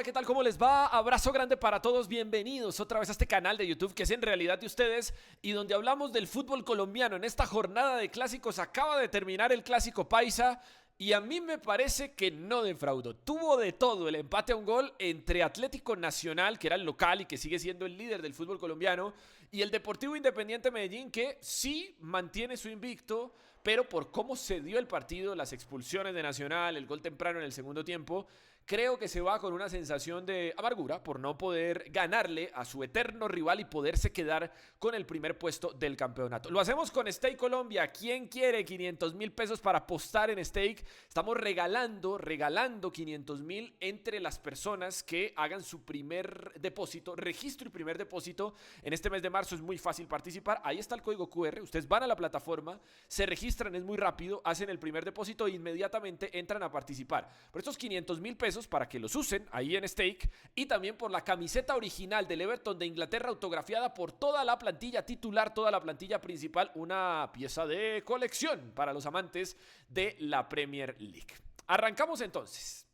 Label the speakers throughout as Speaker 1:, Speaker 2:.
Speaker 1: hola, ¿qué tal? ¿Cómo les va? Abrazo grande para todos, bienvenidos otra vez a este canal de YouTube que es en realidad de ustedes y donde hablamos del fútbol colombiano. En esta jornada de clásicos acaba de terminar el Clásico Paisa y a mí me parece que no defraudó. Tuvo de todo el empate a un gol entre Atlético Nacional, que era el local y que sigue siendo el líder del fútbol colombiano, y el Deportivo Independiente Medellín, que sí mantiene su invicto, pero por cómo se dio el partido, las expulsiones de Nacional, el gol temprano en el segundo tiempo, creo que se va con una sensación de amargura por no poder ganarle a su eterno rival y poderse quedar con el primer puesto del campeonato. Lo hacemos con Stake Colombia. ¿Quién quiere 500.000 pesos para apostar en Stake? Estamos regalando 500.000 entre las personas que hagan su primer depósito, registro y primer depósito. En este mes de marzo es muy fácil participar. Ahí está el código QR. Ustedes van a la plataforma, se registran, es muy rápido, hacen el primer depósito e inmediatamente entran a participar. Por estos 500.000 pesos para que los usen ahí en Stake y también por la camiseta original del Everton de Inglaterra autografiada por toda la plantilla titular, toda la plantilla principal, una pieza de colección para los amantes de la Premier League. Arrancamos entonces.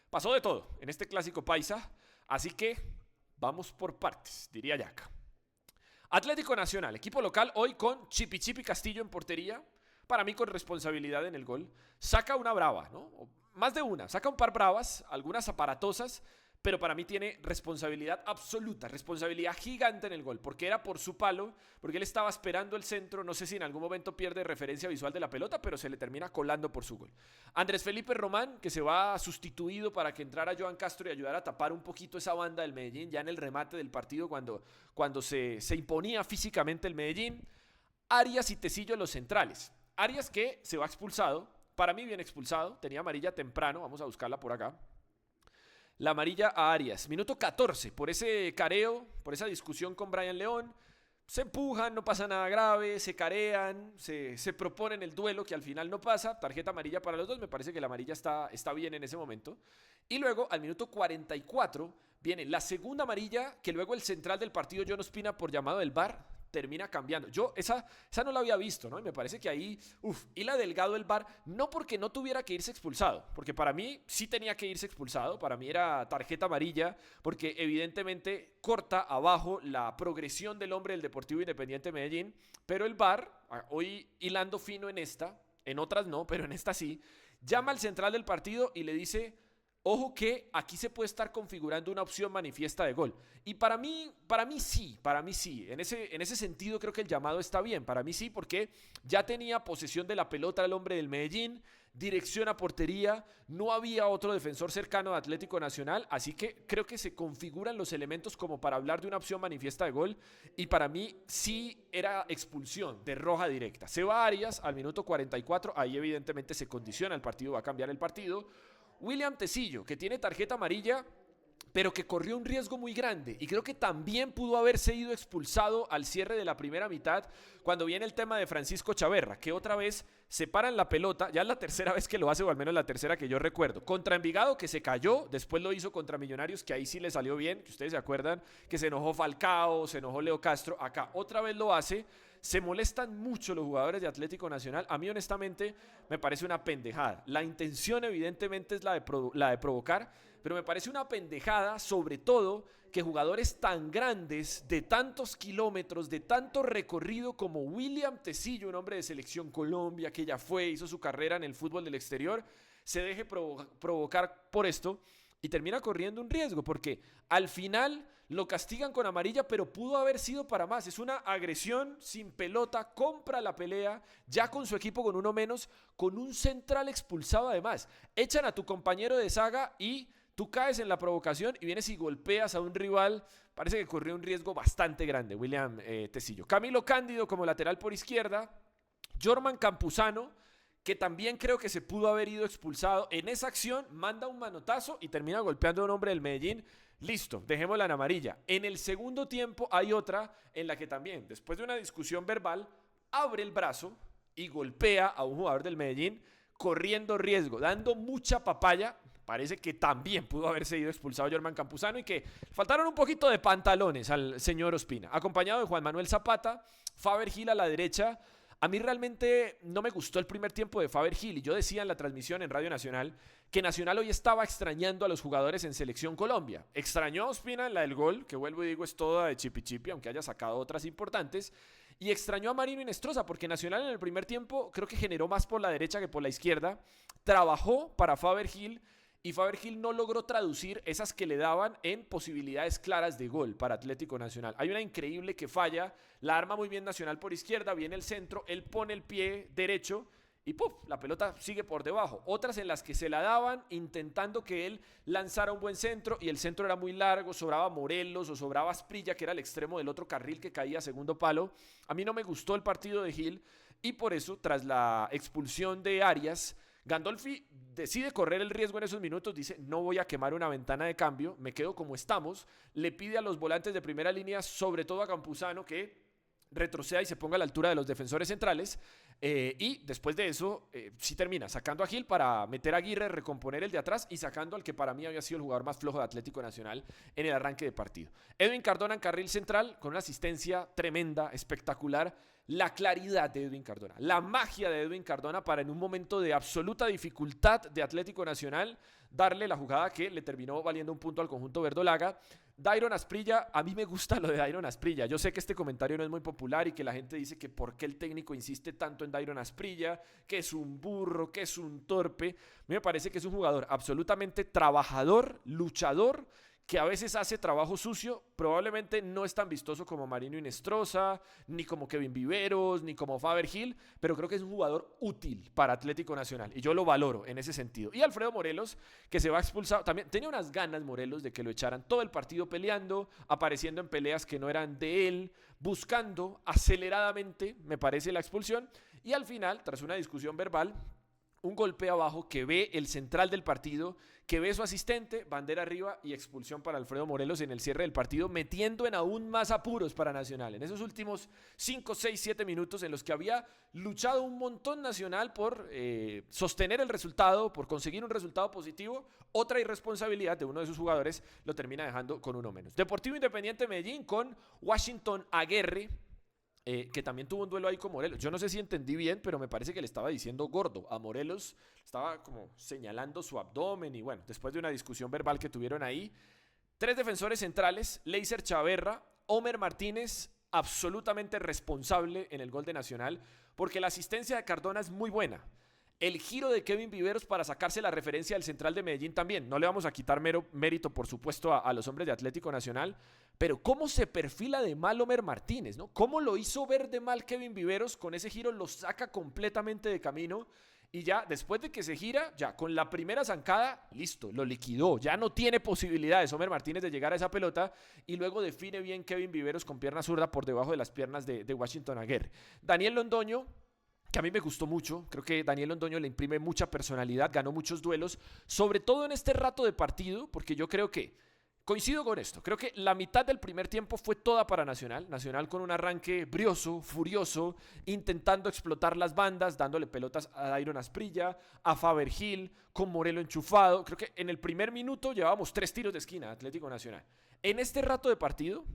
Speaker 1: Pasó de todo en este clásico paisa, así que vamos por partes, diría Yaka. Atlético Nacional, equipo local hoy con Chipi Castillo en portería, para mí con responsabilidad en el gol, saca una brava, ¿no? Más de una, saca un par bravas, algunas aparatosas, pero para mí tiene responsabilidad absoluta, responsabilidad gigante en el gol, porque era por su palo, porque él estaba esperando el centro, no sé si en algún momento pierde referencia visual de la pelota, pero se le termina colando por su gol. Andrés Felipe Román, que se va sustituido para que entrara Joan Castro y ayudara a tapar un poquito esa banda del Medellín, ya en el remate del partido cuando se imponía físicamente el Medellín. Arias y Tecillo los centrales. Arias que se va expulsado, para mí bien expulsado, tenía amarilla temprano, vamos a buscarla por acá. La amarilla a Arias, minuto 14, por ese careo, por esa discusión con Brian León, se empujan, no pasa nada grave, se carean, se proponen el duelo que al final no pasa, tarjeta amarilla para los dos, me parece que la amarilla está bien en ese momento. Y luego al minuto 44 viene la segunda amarilla que luego el central del partido, John Ospina, por llamado del VAR, termina cambiando. Yo esa no la había visto, ¿no? Y me parece que ahí, hila delgado el VAR, no porque no tuviera que irse expulsado, porque para mí sí tenía que irse expulsado, para mí era tarjeta amarilla, porque evidentemente corta abajo la progresión del hombre del Deportivo Independiente Medellín, pero el VAR, hoy hilando fino en otras no, pero en esta sí, llama al central del partido y le dice: ojo que aquí se puede estar configurando una opción manifiesta de gol. Y para mí sí. En ese sentido creo que el llamado está bien. Para mí sí, porque ya tenía posesión de la pelota el hombre del Medellín, dirección a portería, no había otro defensor cercano de Atlético Nacional, así que creo que se configuran los elementos como para hablar de una opción manifiesta de gol. Y para mí sí era expulsión de roja directa. Se va Arias al minuto 44, ahí evidentemente se condiciona el partido, va a cambiar el partido. William Tecillo, que tiene tarjeta amarilla, pero que corrió un riesgo muy grande y creo que también pudo haberse ido expulsado al cierre de la primera mitad cuando viene el tema de Francisco Chaverra, que otra vez se para en la pelota, ya es la tercera vez que lo hace, o al menos la tercera que yo recuerdo, contra Envigado, que se cayó, después lo hizo contra Millonarios, que ahí sí le salió bien, que ustedes se acuerdan que se enojó Falcao, se enojó Leo Castro, acá otra vez lo hace. Se molestan mucho los jugadores de Atlético Nacional. A mí honestamente me parece una pendejada. La intención evidentemente es la de provocar, pero me parece una pendejada, sobre todo que jugadores tan grandes, de tantos kilómetros, de tanto recorrido como William Tecillo, un hombre de Selección Colombia que ya hizo su carrera en el fútbol del exterior, se deje provocar por esto. Y termina corriendo un riesgo porque al final lo castigan con amarilla, pero pudo haber sido para más. Es una agresión sin pelota, compra la pelea, ya con su equipo con uno menos, con un central expulsado además. Echan a tu compañero de saga y tú caes en la provocación y vienes y golpeas a un rival. Parece que corrió un riesgo bastante grande William Tecillo. Camilo Cándido como lateral por izquierda. Jorman Campuzano, que también creo que se pudo haber ido expulsado en esa acción, manda un manotazo y termina golpeando a un hombre del Medellín. Listo, dejémosla en amarilla. En el segundo tiempo hay otra en la que también, después de una discusión verbal, abre el brazo y golpea a un jugador del Medellín, corriendo riesgo, dando mucha papaya. Parece que también pudo haberse ido expulsado Jorman Campuzano y que faltaron un poquito de pantalones al señor Ospina. Acompañado de Juan Manuel Zapata, Faber Gil a la derecha. A mí realmente no me gustó el primer tiempo de Faber Gil y yo decía en la transmisión en Radio Nacional que Nacional hoy estaba extrañando a los jugadores en Selección Colombia. Extrañó a Ospina en la del gol, que vuelvo y digo es toda de chipi chipi, aunque haya sacado otras importantes. Y extrañó a Marino Inestrosa porque Nacional en el primer tiempo creo que generó más por la derecha que por la izquierda. Trabajó para Faber Gil y Faber Gil no logró traducir esas que le daban en posibilidades claras de gol para Atlético Nacional. Hay una increíble que falla, la arma muy bien Nacional por izquierda, viene el centro, él pone el pie derecho y ¡puf! La pelota sigue por debajo. Otras en las que se la daban intentando que él lanzara un buen centro y el centro era muy largo, sobraba Morelos o sobraba Asprilla, que era el extremo del otro carril que caía a segundo palo. A mí no me gustó el partido de Gil y por eso, tras la expulsión de Arias, Gandolfi decide correr el riesgo en esos minutos, dice no voy a quemar una ventana de cambio, me quedo como estamos, le pide a los volantes de primera línea, sobre todo a Campuzano, que retroceda y se ponga a la altura de los defensores centrales. Y después de eso, sí termina sacando a Gil para meter a Aguirre, recomponer el de atrás y sacando al que para mí había sido el jugador más flojo de Atlético Nacional en el arranque de partido. Edwin Cardona en carril central con una asistencia tremenda, espectacular. La claridad de Edwin Cardona, la magia de Edwin Cardona para en un momento de absoluta dificultad de Atlético Nacional darle la jugada que le terminó valiendo un punto al conjunto verdolaga. Dairon Asprilla, a mí me gusta lo de Dairon Asprilla. Yo sé que este comentario no es muy popular y que la gente dice que por qué el técnico insiste tanto en Dairon Asprilla, que es un burro, que es un torpe. A mí me parece que es un jugador absolutamente trabajador, luchador, que a veces hace trabajo sucio, probablemente no es tan vistoso como Marino Inestrosa, ni como Kevin Viveros, ni como Faber Gil, pero creo que es un jugador útil para Atlético Nacional y yo lo valoro en ese sentido. Y Alfredo Morelos, que se va expulsado, también tenía unas ganas Morelos de que lo echaran todo el partido peleando, apareciendo en peleas que no eran de él, buscando aceleradamente, me parece, la expulsión, y al final, tras una discusión verbal, un golpe abajo que ve el central del partido, que ve su asistente, bandera arriba y expulsión para Alfredo Morelos en el cierre del partido, metiendo en aún más apuros para Nacional. En esos últimos 5, 6, 7 minutos en los que había luchado un montón Nacional por sostener el resultado, por conseguir un resultado positivo, otra irresponsabilidad de uno de sus jugadores lo termina dejando con uno menos. Deportivo Independiente Medellín con Washington Aguirre, que también tuvo un duelo ahí con Morelos. Yo no sé si entendí bien, pero me parece que le estaba diciendo gordo a Morelos, estaba como señalando su abdomen y bueno, después de una discusión verbal que tuvieron ahí, 3 defensores centrales, Leiser Chaverra, Homer Martínez, absolutamente responsable en el gol de Nacional, porque la asistencia de Cardona es muy buena. El giro de Kevin Viveros para sacarse la referencia del central de Medellín también. No le vamos a quitar mérito, por supuesto, a los hombres de Atlético Nacional. Pero cómo se perfila de mal Homer Martínez, ¿no? Cómo lo hizo ver de mal Kevin Viveros. Con ese giro lo saca completamente de camino. Y ya después de que se gira, ya con la primera zancada, listo, lo liquidó. Ya no tiene posibilidades Homer Martínez de llegar a esa pelota. Y luego define bien Kevin Viveros con pierna zurda por debajo de las piernas de Washington Aguirre. Daniel Londoño, que a mí me gustó mucho, creo que Daniel Londoño le imprime mucha personalidad, ganó muchos duelos, sobre todo en este rato de partido, porque yo creo que, coincido con esto, creo que la mitad del primer tiempo fue toda para Nacional, Nacional con un arranque brioso, furioso, intentando explotar las bandas, dándole pelotas a Dairon Asprilla, a Faber Gil, con Morelo enchufado, creo que en el primer minuto llevábamos 3 tiros de esquina Atlético Nacional. En este rato de partido,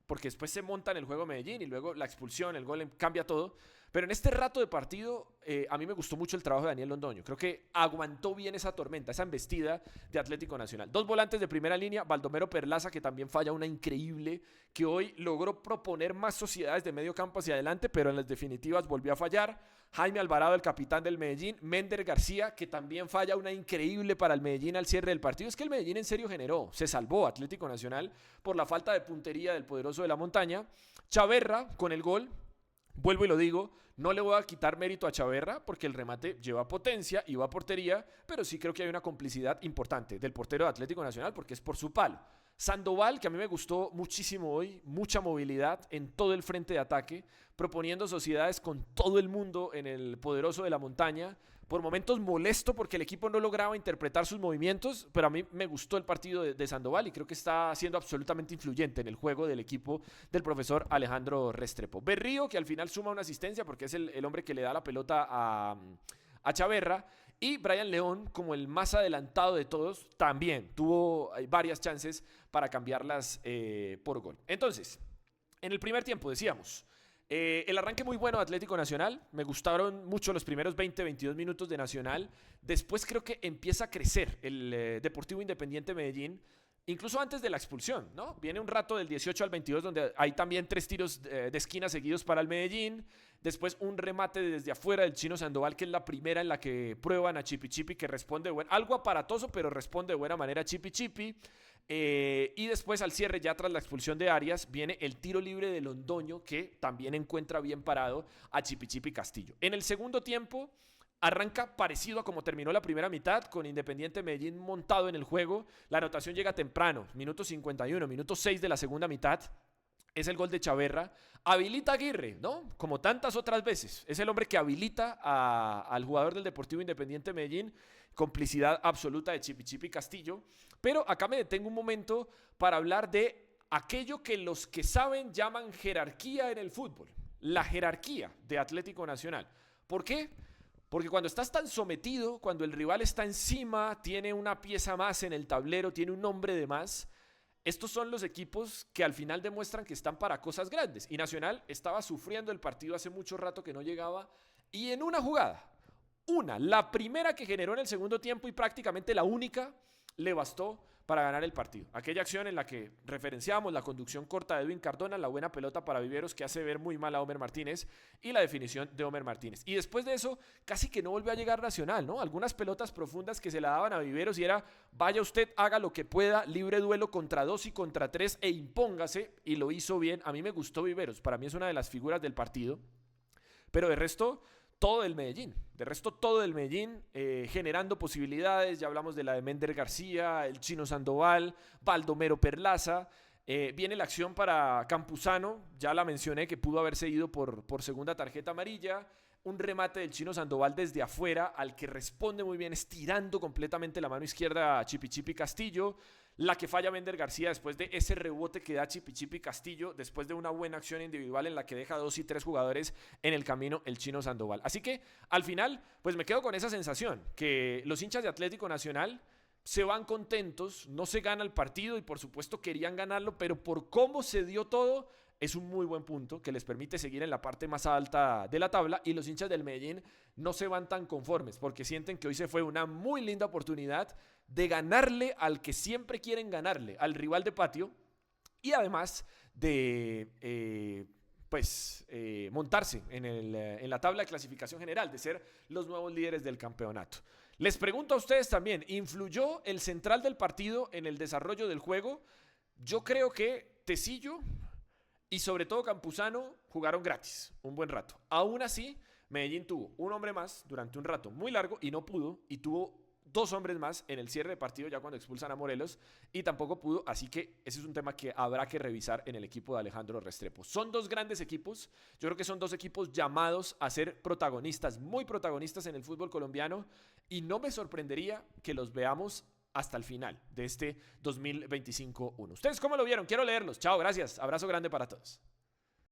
Speaker 1: porque después se monta en el juego Medellín y luego la expulsión, el gol cambia todo. Pero en este rato de partido, a mí me gustó mucho el trabajo de Daniel Londoño. Creo que aguantó bien esa tormenta, esa embestida de Atlético Nacional. 2 volantes de primera línea, Baldomero Perlaza, que también falla una increíble, que hoy logró proponer más sociedades de medio campo hacia adelante, pero en las definitivas volvió a fallar. Jaime Alvarado, el capitán del Medellín. Mender García, que también falla una increíble para el Medellín al cierre del partido. Es que el Medellín en serio generó, se salvó Atlético Nacional por la falta de puntería del poderoso de la montaña. Chaverra con el gol. Vuelvo y lo digo, no le voy a quitar mérito a Chaverra porque el remate lleva potencia y va a portería, pero sí creo que hay una complicidad importante del portero de Atlético Nacional porque es por su palo. Sandoval, que a mí me gustó muchísimo hoy, mucha movilidad en todo el frente de ataque, proponiendo sociedades con todo el mundo en el poderoso de la montaña. Por momentos molesto porque el equipo no lograba interpretar sus movimientos, pero a mí me gustó el partido de Sandoval y creo que está siendo absolutamente influyente en el juego del equipo del profesor Alejandro Restrepo. Berrío, que al final suma una asistencia porque es el hombre que le da la pelota a Chaverra. Y Brian León, como el más adelantado de todos, también tuvo varias chances para cambiarlas por gol. Entonces, en el primer tiempo decíamos, El arranque muy bueno de Atlético Nacional. Me gustaron mucho los primeros 20-22 minutos de Nacional. Después creo que empieza a crecer el Deportivo Independiente Medellín. Incluso antes de la expulsión, ¿no? Viene un rato del 18 al 22 donde hay también 3 tiros de esquina seguidos para el Medellín. Después un remate desde afuera del Chino Sandoval, que es la primera en la que prueban a Chipi Chipi, que responde algo aparatoso, pero responde de buena manera a Chipi Chipi. Y después al cierre, ya tras la expulsión de Arias, viene el tiro libre de Londoño, que también encuentra bien parado a Chipi Chipi Castillo. En el segundo tiempo arranca parecido a como terminó la primera mitad, con Independiente Medellín montado en el juego. La anotación llega temprano, minuto 51, minuto 6 de la segunda mitad. Es el gol de Chaverra. Habilita a Aguirre, ¿no? Como tantas otras veces. Es el hombre que habilita al jugador del Deportivo Independiente Medellín. Complicidad absoluta de Chipi Chipi Castillo. Pero acá me detengo un momento para hablar de aquello que los que saben llaman jerarquía en el fútbol. La jerarquía de Atlético Nacional. ¿Por qué? Porque cuando estás tan sometido, cuando el rival está encima, tiene una pieza más en el tablero, tiene un hombre de más, estos son los equipos que al final demuestran que están para cosas grandes. Y Nacional estaba sufriendo el partido hace mucho rato que no llegaba. Y en una jugada, la primera que generó en el segundo tiempo y prácticamente la única, le bastó para ganar el partido. Aquella acción en la que referenciamos la conducción corta de Edwin Cardona, la buena pelota para Viveros que hace ver muy mal a Homer Martínez y la definición de Homer Martínez. Y después de eso, casi que no volvió a llegar Nacional, ¿no? Algunas pelotas profundas que se la daban a Viveros y era, vaya usted, haga lo que pueda, libre duelo contra 2 y contra 3 e impóngase, y lo hizo bien. A mí me gustó Viveros, para mí es una de las figuras del partido, pero de resto todo del Medellín. Generando posibilidades. Ya hablamos de la de Mender García, el Chino Sandoval, Baldomero Perlaza. Viene la acción para Campuzano, ya la mencioné, que pudo haberse ido por segunda tarjeta amarilla. Un remate del Chino Sandoval desde afuera, al que responde muy bien, estirando completamente la mano izquierda a Chipi Chipi Castillo. La que falla Mender García después de ese rebote que da Chipi Chipi Castillo, después de una buena acción individual en la que deja 2 y 3 jugadores en el camino el Chino Sandoval. Así que al final, pues me quedo con esa sensación, que los hinchas de Atlético Nacional se van contentos, no se gana el partido y por supuesto querían ganarlo, pero por cómo se dio todo, es un muy buen punto que les permite seguir en la parte más alta de la tabla, y los hinchas del Medellín no se van tan conformes porque sienten que hoy se fue una muy linda oportunidad de ganarle al que siempre quieren ganarle, al rival de patio, y además de montarse en la tabla de clasificación general, de ser los nuevos líderes del campeonato. Les pregunto a ustedes también, ¿influyó el central del partido en el desarrollo del juego? Yo creo que Tecillo y sobre todo Campuzano jugaron gratis un buen rato. Aún así, Medellín tuvo un hombre más durante un rato muy largo y no pudo, y tuvo 2 hombres más en el cierre de partido ya cuando expulsan a Morelos y tampoco pudo, así que ese es un tema que habrá que revisar en el equipo de Alejandro Restrepo. Son 2 grandes equipos, yo creo que son 2 equipos llamados a ser protagonistas, muy protagonistas en el fútbol colombiano, y no me sorprendería que los veamos hasta el final de este 2025-1. ¿Ustedes cómo lo vieron? Quiero leerlos. Chao, gracias. Abrazo grande para todos.